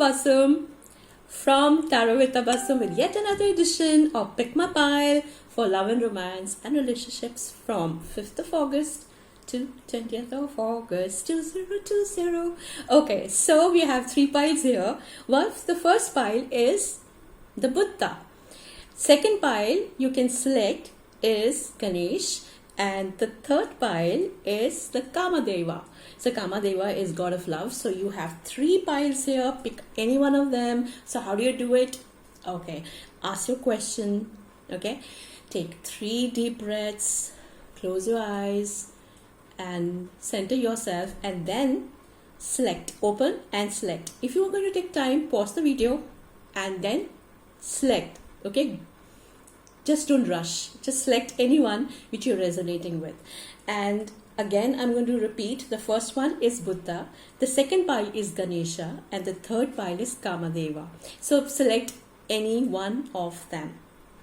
Tabassum from Tarot with Tabassum with yet another edition of Pick My Pile for love and romance and relationships from 5th of August to 20th of August 2020. Okay, so we have 3 piles here. The first pile is the Buddha. Second pile you can select is Ganesh, and the third pile is the Kamadeva. So Kamadeva is god of love. So you have 3 piles here. Pick any one of them. So how do you do it? Okay, ask your question. Okay, take 3 deep breaths, close your eyes and center yourself, and then select, open and select. If you are going to take time, pause the video and then select. Okay, just don't rush, just select anyone which you're resonating with. And again, I'm going to repeat. The first one is Buddha, the second pile is Ganesha, and the third pile is Kamadeva. So select any one of them.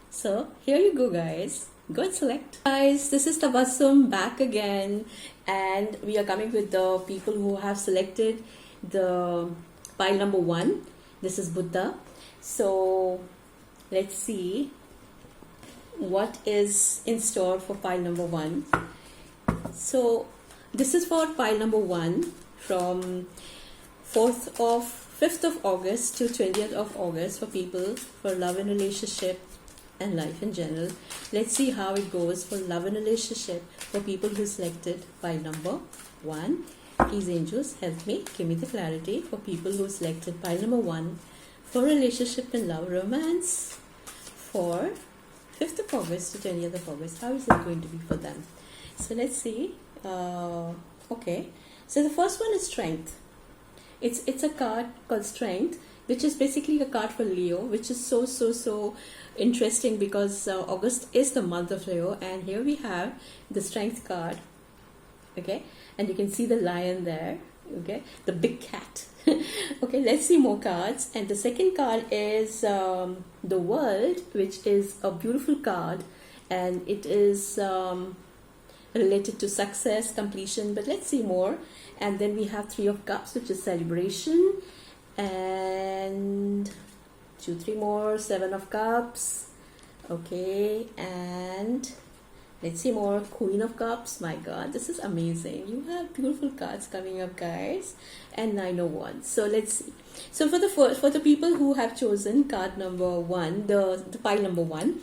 So here you go, guys. Go and select. Guys, this is Tabassum back again, and we are coming with the people who have selected the pile number 1. This is Buddha. So let's see what is in store for pile number 1. So this is for pile number 1 from 5th of August to 20th of August for people for love and relationship and life in general. Let's see how it goes for love and relationship for people who selected pile number 1. Please, angels, help me, give me the clarity for people who selected pile number 1 for relationship and love romance for 5th of August to 20th of August. How is it going to be for them? So let's see. Okay, so the first one is Strength. It's a card called Strength, which is basically a card for Leo, which is so interesting because August is the month of Leo, and here we have the Strength card. Okay, and you can see the lion there. Okay, the big cat. Okay, let's see more cards. And the second card is the World, which is a beautiful card, and it is related to success, completion, but let's see more. And then we have 3 of Cups, which is celebration, and 2-3 more, 7 of Cups. Okay, and let's see more, Queen of Cups. My God, this is amazing. You have beautiful cards coming up, guys. And 9 of Wands. So let's see. So for the people who have chosen card number 1, the pile number 1,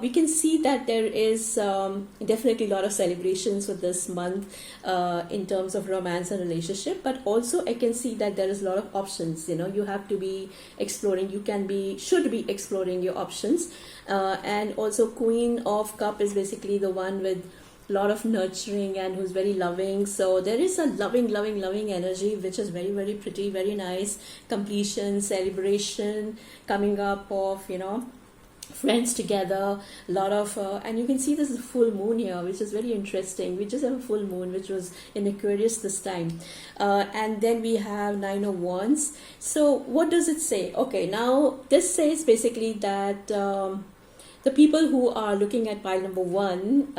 we can see that there is definitely a lot of celebrations for this month in terms of romance and relationship, but also I can see that there is a lot of options. You know, you have to be exploring, should be exploring your options, and also Queen of Cup is basically the one with a lot of nurturing and who's very loving. So there is a loving energy which is very pretty, very nice. Completion, celebration coming up of, you know, friends together, a lot of and you can see this is a full moon here, which is very interesting. We just have a full moon which was in Aquarius this time, and then we have 9 of Wands. So what does it say? Okay, now this says basically that the people who are looking at pile number 1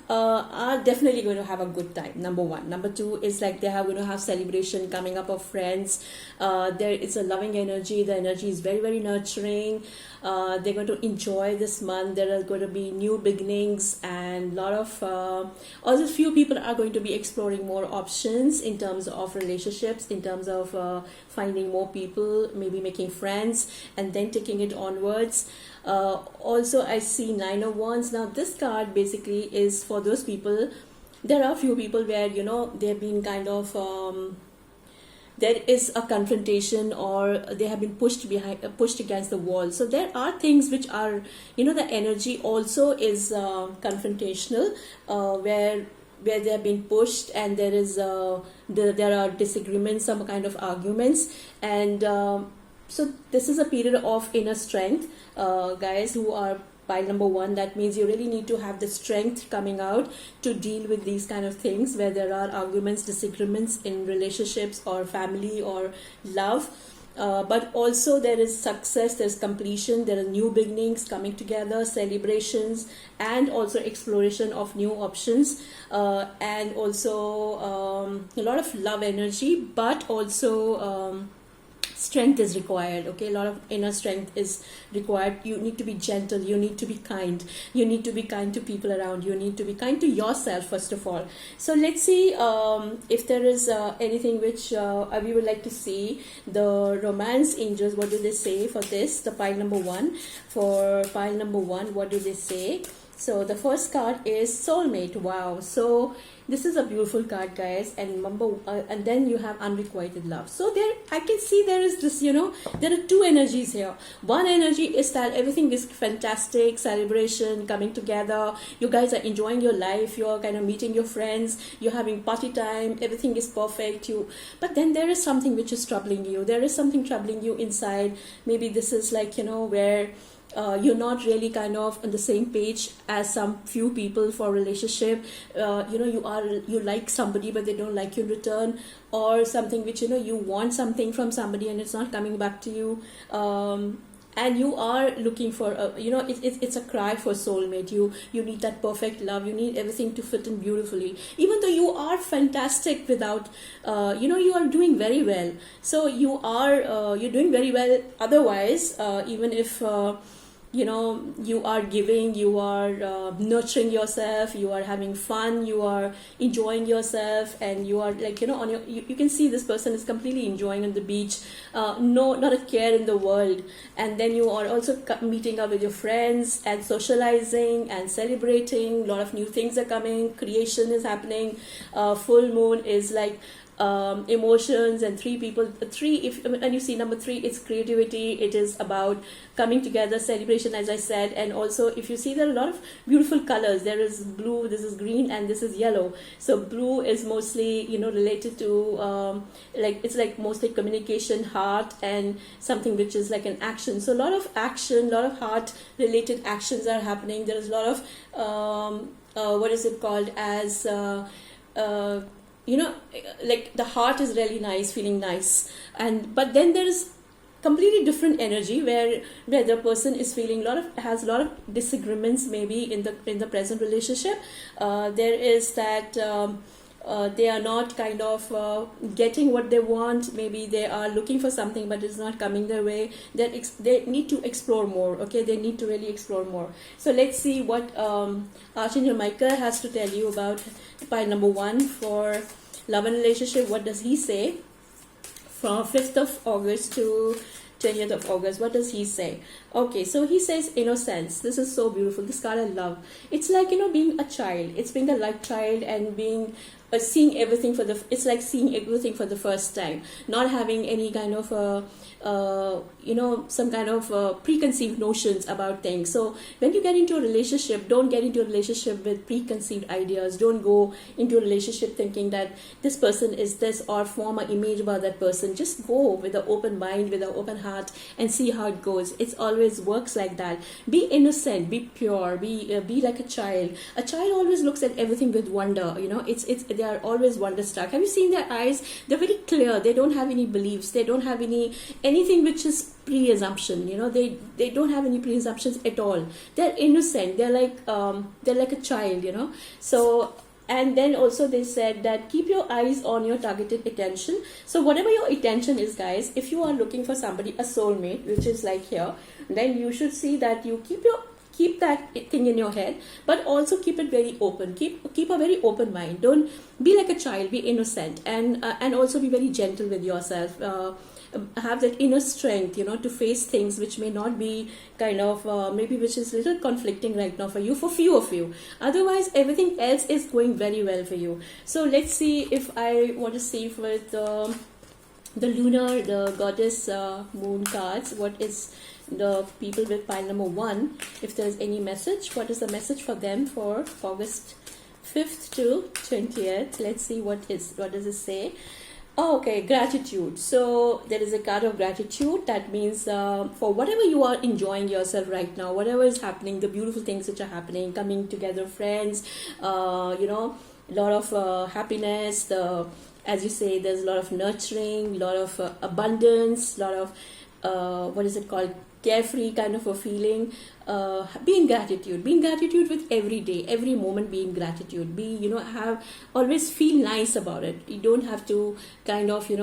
are definitely going to have a good time. Number 1. Number 2 is like they are going to have celebration coming up of friends. There is a loving energy. The energy is very nurturing. They're going to enjoy this month. There are going to be new beginnings, and a lot of also few people are going to be exploring more options in terms of relationships, in terms of finding more people, maybe making friends and then taking it onwards. Also I see 9 of Wands. Now this card basically is for those people. There are a few people where, you know, they've been kind of there is a confrontation, or they have been pushed against the wall. So there are things which are, you know, the energy also is confrontational, where they have been pushed, and there is there are disagreements, some kind of arguments, and so this is a period of inner strength, guys who are pile number 1. That means you really need to have the strength coming out to deal with these kind of things where there are arguments, disagreements in relationships or family or love. but also there is success, there's completion, there are new beginnings coming together, celebrations, and also exploration of new options, and also a lot of love energy, but also strength is required. Okay, a lot of inner strength is required. You need to be gentle, you need to be kind, you need to be kind to people around you, need to be kind to yourself first of all. So let's see if there is anything which we would like to see. The romance angels, what do they say for this? The pile number one. For pile number one, what do they say? So the first card is soulmate. Wow. So this is a beautiful card, guys, and and then you have unrequited love. So there, I can see there is this, there are two energies here. One energy is that everything is fantastic, celebration, coming together. You guys are enjoying your life. You're kind of meeting your friends. You're having party time. Everything is perfect. But then there is something which is troubling you. There is something troubling you inside. Maybe this is like, where you're not really kind of on the same page as some few people for relationship. You like somebody but they don't like you in return, or something which you want something from somebody and it's not coming back to you, and you are looking for it's a cry for soulmate. You need that perfect love. You need everything to fit in beautifully, even though you are fantastic without you are doing very well. So you're doing very well otherwise, even if you are giving, you are nurturing yourself, you are having fun, you are enjoying yourself, and you are like on your you can see this person is completely enjoying on the beach, not a care in the world. And then you are also meeting up with your friends and socializing and celebrating. A lot of new things are coming, creation is happening. Full moon is like emotions, and and you see number 3, it's creativity. It is about coming together, celebration, as I said. And also if you see, there are a lot of beautiful colors. There is blue, this is green, and this is yellow. So blue is mostly related to it's like mostly communication, heart, and something which is like an action. So a lot of action, a lot of heart related actions are happening. There is a lot of what is it called as like the heart is really nice, feeling nice. But then there is completely different energy where the person is feeling has a lot of disagreements maybe in the present relationship. There is that they are not kind of getting what they want. Maybe they are looking for something but it's not coming their way. They need to explore more. Okay, they need to really explore more. So let's see what Archangel Michael has to tell you about pile number 1 for love and relationship. What does he say from 5th of August to 20th of August? What does he say? Okay, so he says innocence. This is so beautiful. This card I love. It's like being a child. It's being a light child and being seeing everything it's like seeing everything for the first time, not having any kind of some kind of preconceived notions about things. So when you get into a relationship, don't get into a relationship with preconceived ideas. Don't go into a relationship thinking that this person is this, or form an image about that person. Just go with an open mind, with an open heart, and see how it goes. It always works like that. Be innocent, be pure, be like a child. A child always looks at everything with wonder. They are always wonderstruck. Have you seen their eyes? They're very clear. They don't have any beliefs. They don't have anything which is pre-assumption. They don't have any pre-assumptions at all. They're innocent. They're like a child. So, and then also they said that keep your eyes on your targeted attention. So whatever your attention is, guys, if you are looking for somebody, a soulmate, which is like here, then you should see that you keep that thing in your head, but also keep it very open. Keep a very open mind. Don't be like a child. Be innocent, and also be very gentle with yourself. Have that inner strength, to face things which may not be kind of maybe which is a little conflicting right now for few of you. Otherwise, everything else is going very well for you. So let's see if I want to see with the lunar, the goddess moon cards. What is the people with pile number 1? If there's any message, what is the message for them for August 5th to 20th? Let's see what does it say. Oh, okay, gratitude. So there is a card of gratitude. That means for whatever you are enjoying yourself right now, whatever is happening, the beautiful things which are happening, coming together, friends, a lot of happiness, as you say, there's a lot of nurturing, a lot of abundance, a lot of what is it called, carefree kind of a feeling. Be in gratitude with every day, every moment. Be in gratitude, be, you know, have, always feel nice about it. You don't have to kind of, when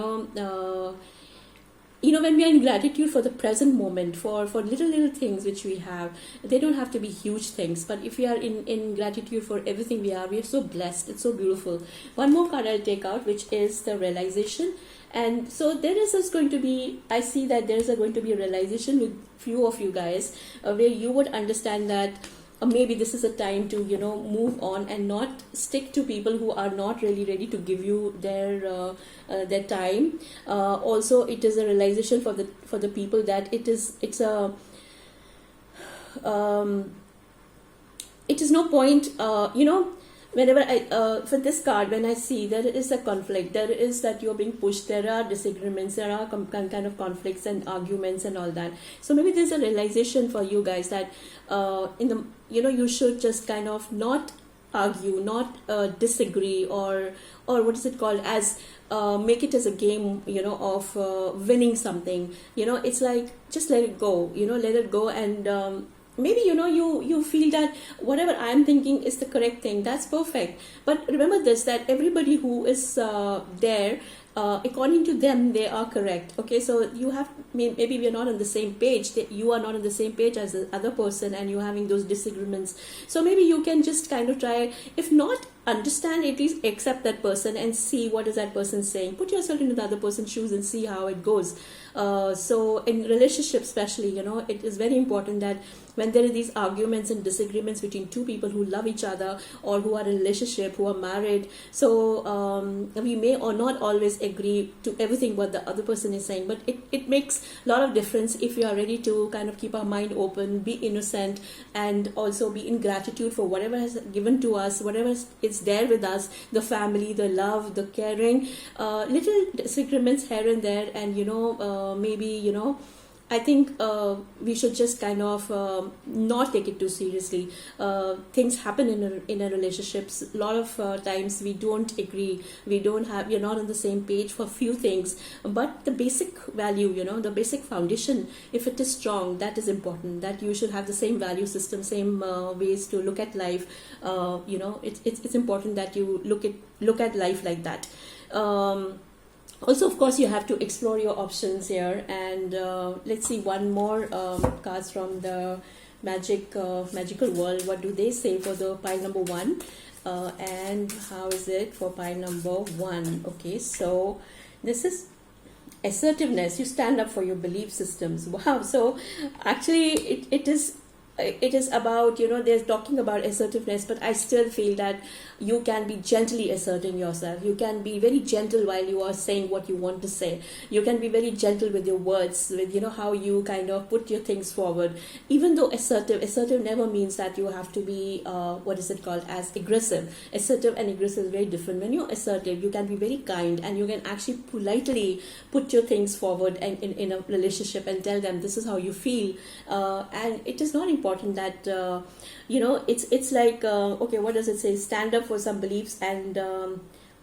we are in gratitude for the present moment, for little things which we have, they don't have to be huge things, but if we are in gratitude for everything we are so blessed. It's so beautiful. One more card I'll take out, which is the realization. And so there is going to be, I see that there is going to be a realization with few of you guys, where you would understand that maybe this is a time to, you know, move on and not stick to people who are not really ready to give you their time. Also, it is a realization for the people that it is no point, whenever I for this card, when I see there is a conflict, there is that you're being pushed, there are disagreements, there are kind of conflicts and arguments and all that. So maybe there's a realization for you guys that you should just kind of not argue, not disagree, or what is it called, as make it as a game, of winning something. It's like, just let it go, let it go. And maybe you feel that whatever I'm thinking is the correct thing. That's perfect. But remember this, that everybody who is there, according to them, they are correct. Okay, so you have, maybe we are not on the same page, you are not on the same page as the other person, and you're having those disagreements. So maybe you can just kind of try, if not understand, at least accept that person and see what is that person saying. Put yourself into the other person's shoes and see how it goes. So in relationships especially, it is very important that when there are these arguments and disagreements between two people who love each other, or who are in a relationship, who are married, so we may or not always agree to everything what the other person is saying, but it makes a lot of difference if we are ready to kind of keep our mind open, be innocent, and also be in gratitude for whatever has given to us, whatever is there with us, the family, the love, the caring. Little disagreements here and there, and maybe I think we should just kind of not take it too seriously. Things happen in a relationships. A lot of times we don't agree. We're not on the same page for few things. But the basic value, the basic foundation, if it is strong, that is important. That you should have the same value system, same ways to look at life. It's important that you look at life like that. Also, of course, you have to explore your options here. And let's see one more cards from the magical world. What do they say for the pile number 1? And how is it for pile number 1? Okay, so this is assertiveness. You stand up for your belief systems. Wow. So actually, it is about, they're talking about assertiveness, but I still feel that you can be gently asserting yourself. You can be very gentle while you are saying what you want to say. You can be very gentle with your words, with, how you kind of put your things forward. Even though assertive never means that you have to be, what is it called, as aggressive. Assertive and aggressive is very different. When you're assertive, you can be very kind, and you can actually politely put your things forward and in a relationship and tell them this is how you feel. And it is not important that it's like okay, what does it say? Stand up for some beliefs and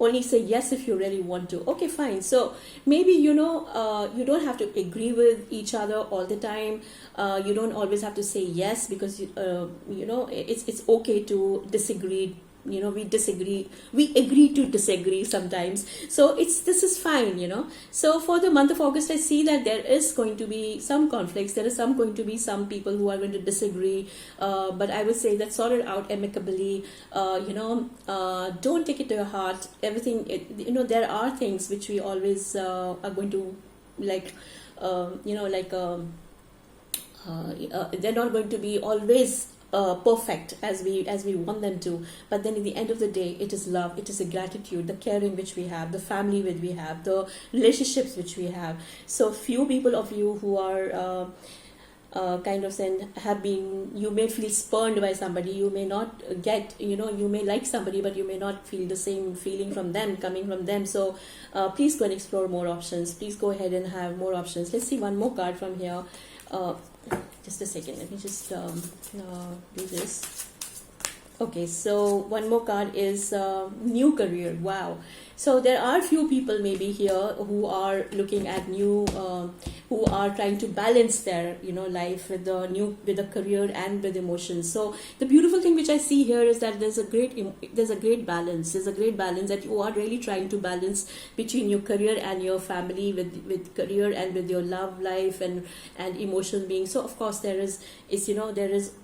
only say yes if you really want to. Okay, fine. So maybe you don't have to agree with each other all the time. You don't always have to say yes, because it's okay to disagree. We agree to disagree sometimes. So this is fine. So for the month of August, I see that there is going to be some conflicts. There is going to be some people who are going to disagree, but I would say that sort it out amicably. Don't take it to your heart. Everything, there are things which we always are going to they're not going to be always perfect as we want them to, but then in the end of the day, it is love, it is a gratitude, the caring which we have, the family which we have, the relationships which we have. So few people of you who are kind of saying you may feel spurned by somebody, you may not get, you may like somebody, but you may not feel the same feeling coming from them. So please go and explore more options. Please go ahead and have more options. Let's see one more card from here. Just a second, let me just do this. Okay, so one more card is new career. Wow. So there are few people maybe here who are looking at new, who are trying to balance their life with the career and with emotions. So the beautiful thing which I see here is that there's a great balance. There's a great balance that you are really trying to balance between your career and your family, with career and with your love life and emotional being. So of course there is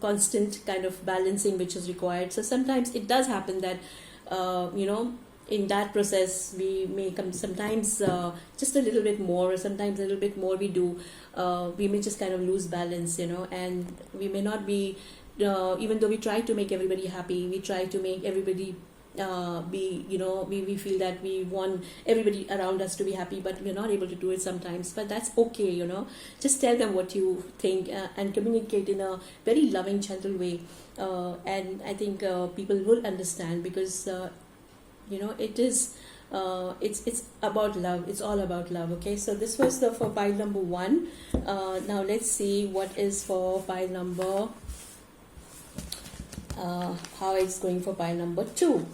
constant kind of balancing which is required. So sometimes it does happen that in that process we may come sometimes just a little bit more, or sometimes a little bit more we do, we may just kind of lose balance, and we may not be, even though we try to make everybody happy, we try to make everybody we feel that we want everybody around us to be happy, but we're not able to do it sometimes. But that's okay, just tell them what you think, and communicate in a very loving, gentle way, and I think people will understand, because it is it's about love. It's all about love. Okay, so this was for pile number 1. Now let's see what is for pile number how it's going for pile number 2.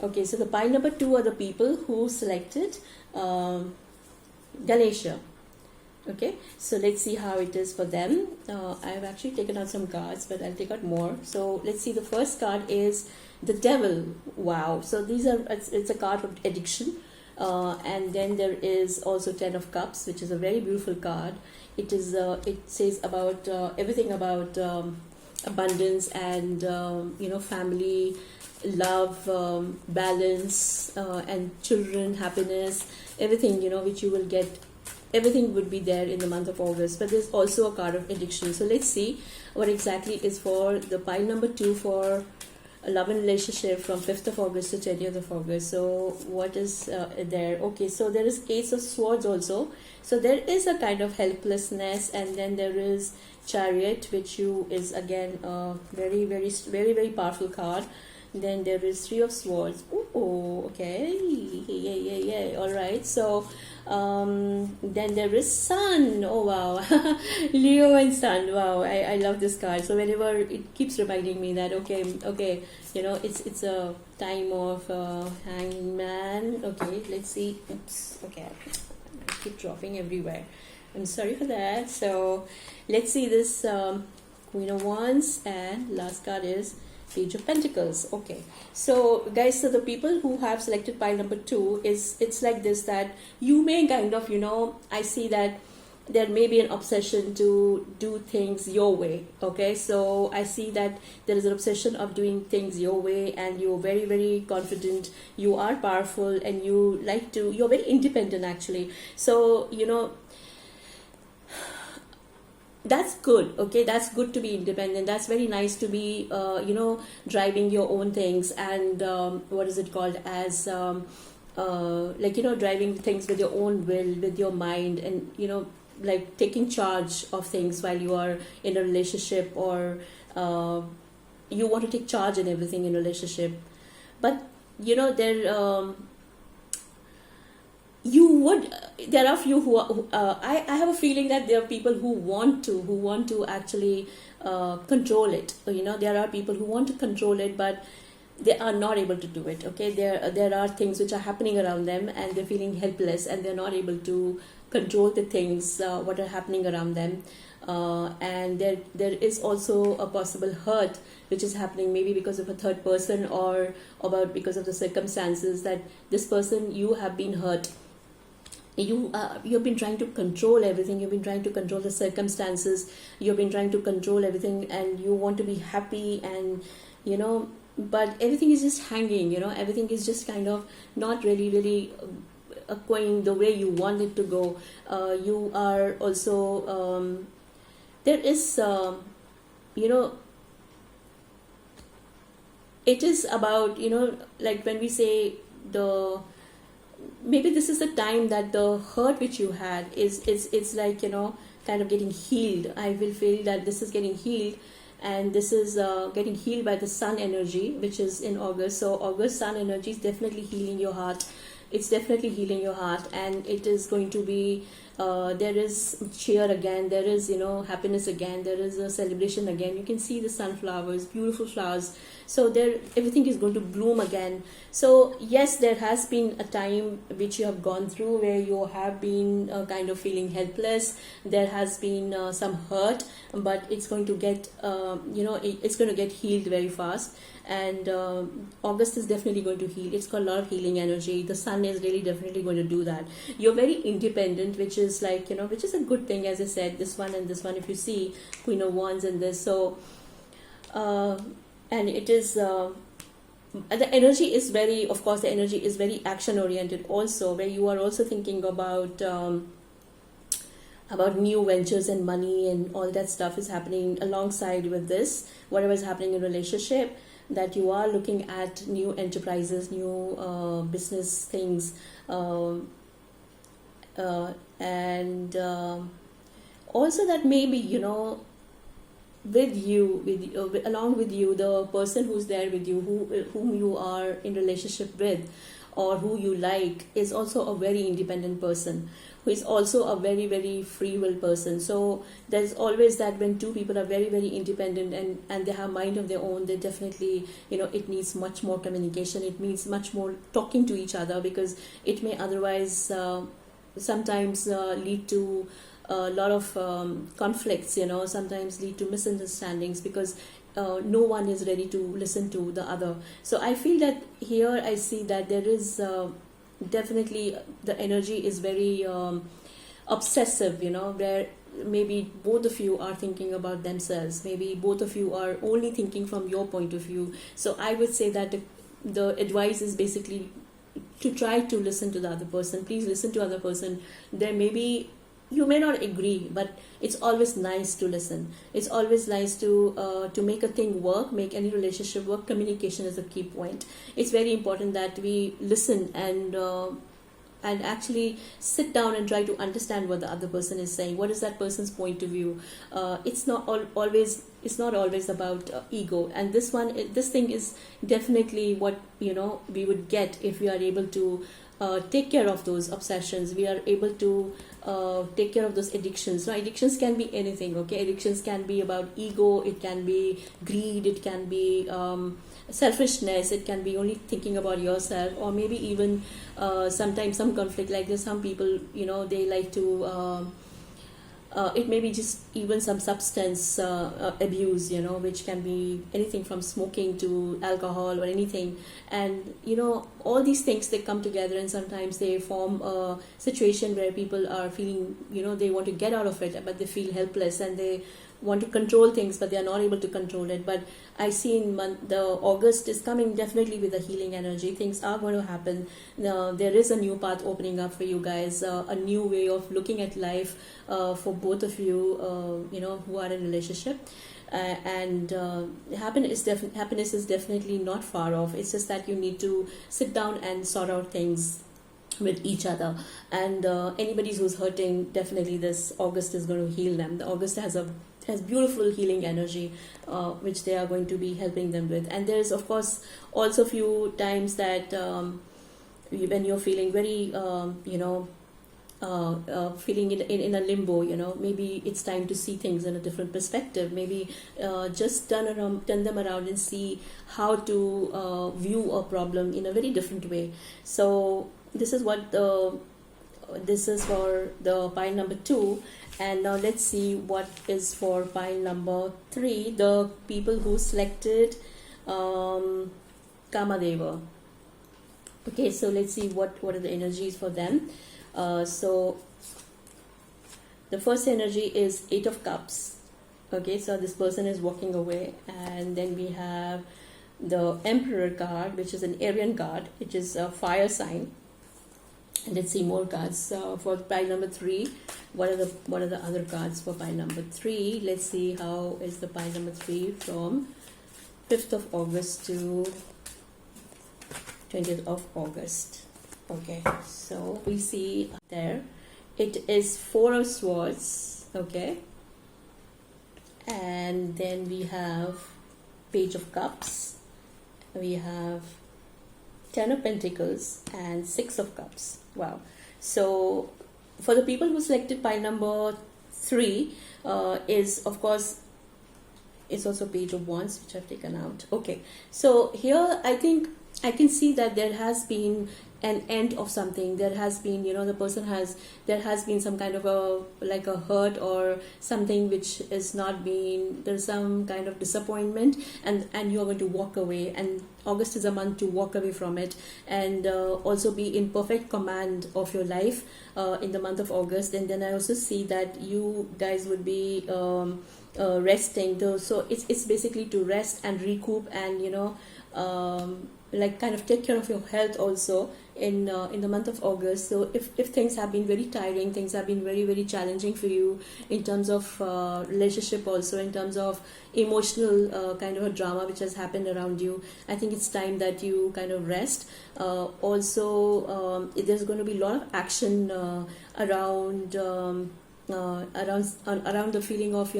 Okay, so the pile number 2 are the people who selected Ganesha. Okay, so let's see how it is for them. I've actually taken out some cards, but I'll take out more. So let's see, the first card is the Devil. Wow, so it's a card of addiction, and then there is also 10 of Cups, which is a very beautiful card. It says about everything about abundance and family, love, balance, and children, happiness, everything which you will get. Everything would be there in the month of August, but there's also a card of addiction. So let's see what exactly is for the pile number 2 for a love and relationship from 5th of August to 20th of August. So what is there? Okay, so there is Ace of Swords also. So there is a kind of helplessness, and then there is Chariot, which is again a very, very, very, very powerful card. Then there is 3 of Swords. Oh, okay, yeah. All right. So then there is Sun. Oh wow, Leo and Sun. Wow, I love this card. So whenever it keeps reminding me that okay, it's a time of Hangman. Okay, let's see. Oops. Okay, I keep dropping everywhere. I'm sorry for that. So let's see this Queen of Wands, and last card is Page of Pentacles. Okay, so guys, so the people who have selected pile number 2, it's like this, that you may kind of I see that there may be an obsession to do things your way. Okay, so I see that there is an obsession of doing things your way, and you're very, very confident, you are powerful, and you're very independent actually. So that's good. Okay, that's good to be independent. That's very nice to be driving your own things, and what is it called as driving things with your own will, with your mind, and like taking charge of things while you are in a relationship, or you want to take charge in everything in a relationship. But there are few who I have a feeling that there are people who want to actually control it. There are people who want to control it, but they are not able to do it. Okay, there are things which are happening around them, and they're feeling helpless, and they're not able to control the things what are happening around them. And there is also a possible hurt which is happening, maybe because of a third person, or because of the circumstances that this person, you have been hurt. You've been trying to control everything. You've been trying to control the circumstances. You've been trying to control everything, and you want to be happy, and but everything is just hanging. Everything is just kind of not really going the way you want it to go. You are also there is it is about like when we say maybe this is the time that the hurt which you had is like kind of getting healed. I will feel that this is getting healed, and this is getting healed by the Sun energy, which is in August. So August Sun energy is definitely healing your heart. It's definitely healing your heart, and it is going to be There is cheer again, there is, happiness again, there is a celebration again. You can see the sunflowers, beautiful flowers. So there, everything is going to bloom again. So yes, there has been a time which you have gone through where you have been kind of feeling helpless. There has been some hurt, but it's going to get, it's going to get healed very fast. And August is definitely going to heal. It's got a lot of healing energy. The sun is really definitely going to do that. You're very independent, which is like, which is a good thing. As I said, this one and this one, if you see Queen of Wands in this, so and it is the energy is very, of course, the energy is very action oriented also, where you are also thinking about new ventures and money and all that stuff is happening alongside with this, whatever is happening in relationship, that you are looking at new enterprises, new business things, and also that maybe, along with you, the person who's there with you, whom you are in relationship with, or who you like, is also a very independent person, who is also a very, very free will person. So there's always that when two people are very, very independent and they have mind of their own, they definitely, it needs much more communication. It needs much more talking to each other, because it may otherwise sometimes lead to a lot of conflicts, sometimes lead to misunderstandings, because no one is ready to listen to the other. So I feel that here I see that there is definitely the energy is very obsessive, where maybe both of you are thinking about themselves, maybe both of you are only thinking from your point of view. So I would say that the advice is basically to try to listen to the other person. Please listen to the other person. There may be, you may not agree, but it's always nice to listen. It's always nice to make a thing work, make any relationship work. Communication is a key point. It's very important that we listen and actually sit down and try to understand what the other person is saying. What is that person's point of view? It's not always about ego. And this thing is definitely what we would get if we are able to take care of those obsessions. We are able to take care of those addictions. Now, addictions can be anything, okay? Addictions can be about ego, it can be greed, it can be selfishness, it can be only thinking about yourself, or maybe even sometimes some conflict like this. Some people, they like to it may be just even some substance abuse, which can be anything from smoking to alcohol or anything. And, all these things, they come together and sometimes they form a situation where people are feeling, they want to get out of it, but they feel helpless and they want to control things, but they are not able to control it. But I see the August is coming definitely with a healing energy. Things are going to happen. There is a new path opening up for you guys, a new way of looking at life for both of you, who are in a relationship. And happiness is definitely not far off. It's just that you need to sit down and sort out things with each other. And anybody who's hurting, definitely this August is going to heal them. The August has beautiful healing energy, which they are going to be helping them with. And there's, of course, also a few times that when you're feeling very, feeling in a limbo, maybe it's time to see things in a different perspective. Maybe just turn them around and see how to view a problem in a very different way. So this is this is for the pile number 2. And now let's see what is for pile number 3, the people who selected Kamadeva. Okay, so let's see what are the energies for them. So the first energy is 8 of Cups. Okay, so this person is walking away. And then we have the Emperor card, which is an Aryan card, which is a fire sign. And let's see more cards for pile number 3. What are the other cards for pile number 3? Let's see how is the pile number 3 from 5th of August to 20th of August. Okay, so we see there it is 4 of Swords. Okay, and then we have Page of Cups, we have 10 of Pentacles and 6 of Cups. Wow. So for the people who selected pile number 3, is of course, it's also Page of Wands, which I've taken out. Okay, so here I think I can see that there has been an end of something. There has been, there has been some kind of a hurt or something which is not being, there's some kind of disappointment, and you're going to walk away, and August is a month to walk away from it, and also be in perfect command of your life in the month of August. And then I also see that you guys would be resting though, so it's basically to rest and recoup, and kind of take care of your health also in the month of August. So if things have been very tiring, things have been very, very challenging for you in terms of relationship, also in terms of emotional kind of a drama which has happened around you, I think it's time that you kind of rest. Also there's going to be a lot of action around the feeling of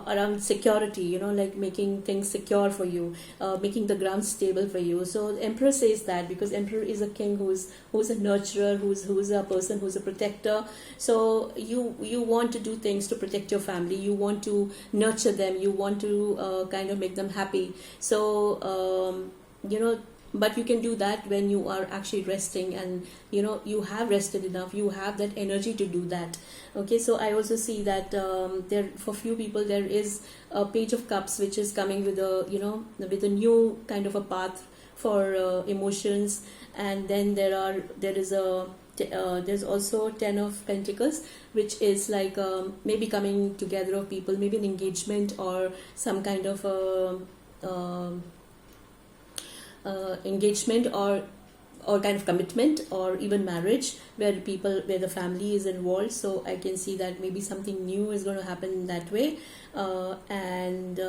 around security, like making things secure for you, making the ground stable for you. So the Emperor says that, because Emperor is a king who's a nurturer, who's a person who's a protector. So you want to do things to protect your family, you want to nurture them, you want to kind of make them happy. So but you can do that when you are actually resting, and you have rested enough, you have that energy to do that. Okay, so I also see that there, for few people, there is a Page of Cups which is coming with a new kind of a path for emotions. And then there's also 10 of Pentacles, which is like maybe coming together of people, maybe an engagement or some kind of engagement or kind of commitment, or even marriage, where the family is involved. So I can see that maybe something new is going to happen in that way. And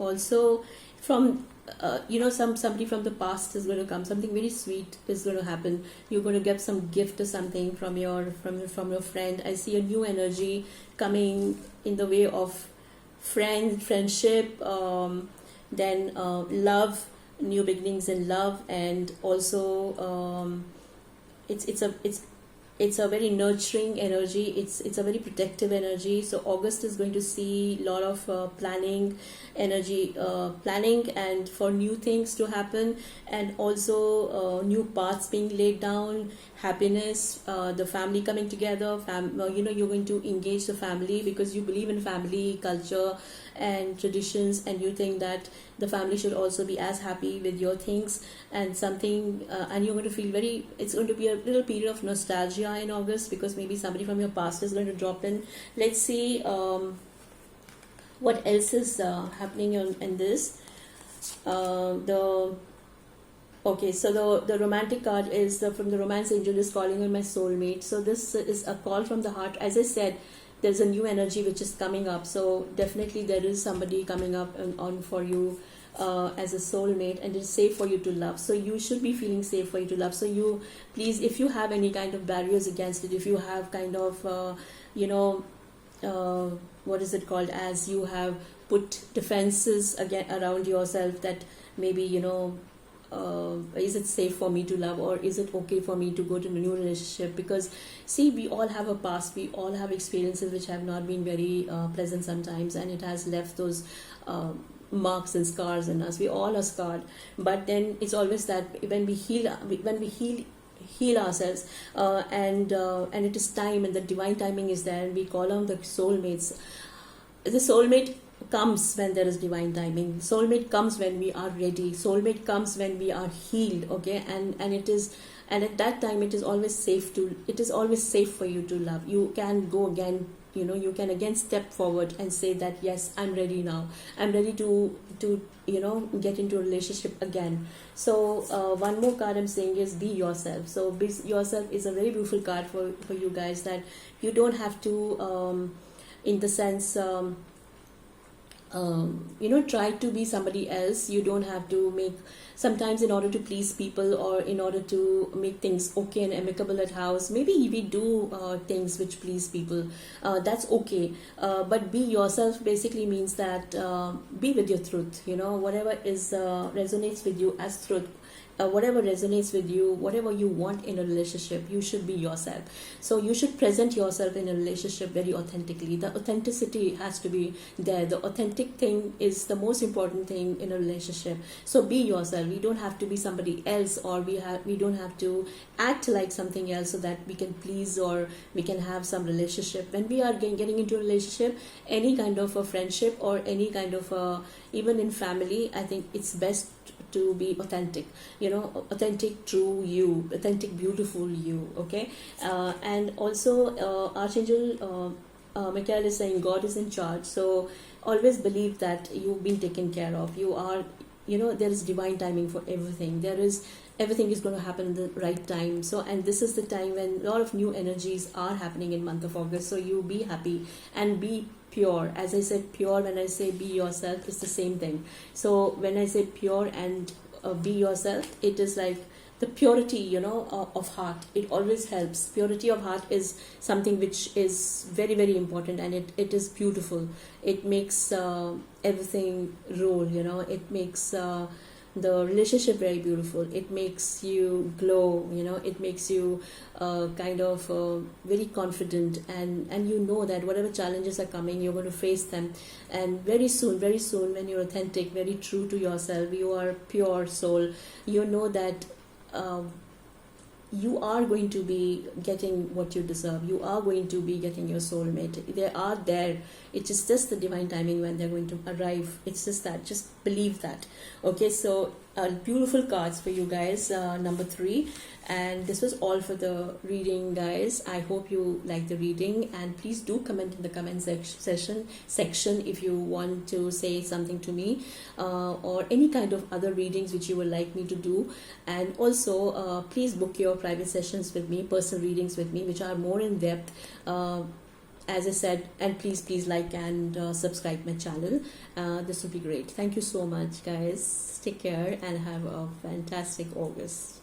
also from somebody from the past is going to come, something very sweet is going to happen. You're going to get some gift or something from your friend. I see a new energy coming in the way of friendship, then love, new beginnings in love, and also it's a very nurturing energy, it's a very protective energy. So August is going to see a lot of planning energy, planning and for new things to happen, and also new paths being laid down, happiness, the family coming together, you're going to engage the family because you believe in family culture and traditions, and you think that the family should also be as happy with your things and something, and you're going to feel it's going to be a little period of nostalgia in August, because maybe somebody from your past is going to drop in. Let's see what else is happening in this. Okay, so the romantic card is from the Romance Angel is calling on my soulmate. So this is a call from the heart. As I said, there's a new energy which is coming up. So definitely there is somebody coming up on for you as a soulmate, and it's safe for you to love. So you should be feeling safe for you to love. So you, please, if you have any kind of barriers against it, if you have kind of, what is it called, as you have put defenses again around yourself, that maybe, is it safe for me to love, or is it okay for me to go to a new relationship? Because see, we all have a past, we all have experiences which have not been very pleasant sometimes, and it has left those marks and scars in us. We all are scarred, but then it's always that when we heal ourselves, and it is time, and the divine timing is there, and we call on the soulmates. The soulmate comes when there is divine timing. Soulmate comes when we are ready. Soulmate comes when we are healed. Okay, and at that time it is always safe for you to love. You can go again, you can again step forward and say that yes, I'm ready now, I'm ready to get into a relationship again. So one more card I'm saying is be yourself. So be yourself is a very beautiful card for you guys, that you don't have to in the sense try to be somebody else. You don't have to make, sometimes in order to please people, or in order to make things okay and amicable at house, maybe we do things which please people, that's okay, but be yourself basically means that be with your truth, whatever is resonates with you as truth, whatever resonates with you, whatever you want in a relationship, you should be yourself. So you should present yourself in a relationship very authentically. The authenticity has to be there. The authentic thing is the most important thing in a relationship. So be yourself. We don't have to be somebody else, or we don't have to act like something else so that we can please or we can have some relationship. When we are getting into a relationship, any kind of a friendship or any kind of a, even in family, I think it's best to be authentic, authentic, true you, authentic, beautiful you. Okay. And also Archangel Michael is saying God is in charge. So always believe that you've been taken care of. You are, there is divine timing for everything. Everything is going to happen in the right time. So, and this is the time when a lot of new energies are happening in month of August. So you be happy and be pure. As I said, pure, when I say be yourself, it's the same thing. So when I say pure and be yourself, it is like the purity, of heart. It always helps. Purity of heart is something which is very, very important, and it is beautiful. It makes everything roll, it makes the relationship very beautiful. It makes you glow, it makes you kind of very confident, and you know that whatever challenges are coming, you're going to face them. And very soon, when you're authentic, very true to yourself, you are pure soul, you know that you are going to be getting what you deserve. You are going to be getting your soulmate. They are there. It is just the divine timing when they're going to arrive. It's just that. Just believe that. Okay, so beautiful cards for you guys. Number 3. And this was all for the reading, guys. I hope you like the reading, and please do comment in the comment section if you want to say something to me, or any kind of other readings which you would like me to do. And also please book your private sessions with me, personal readings with me, which are more in depth, as I said. And please like and subscribe my channel. This would be great. Thank you so much, guys. Take care and have a fantastic August.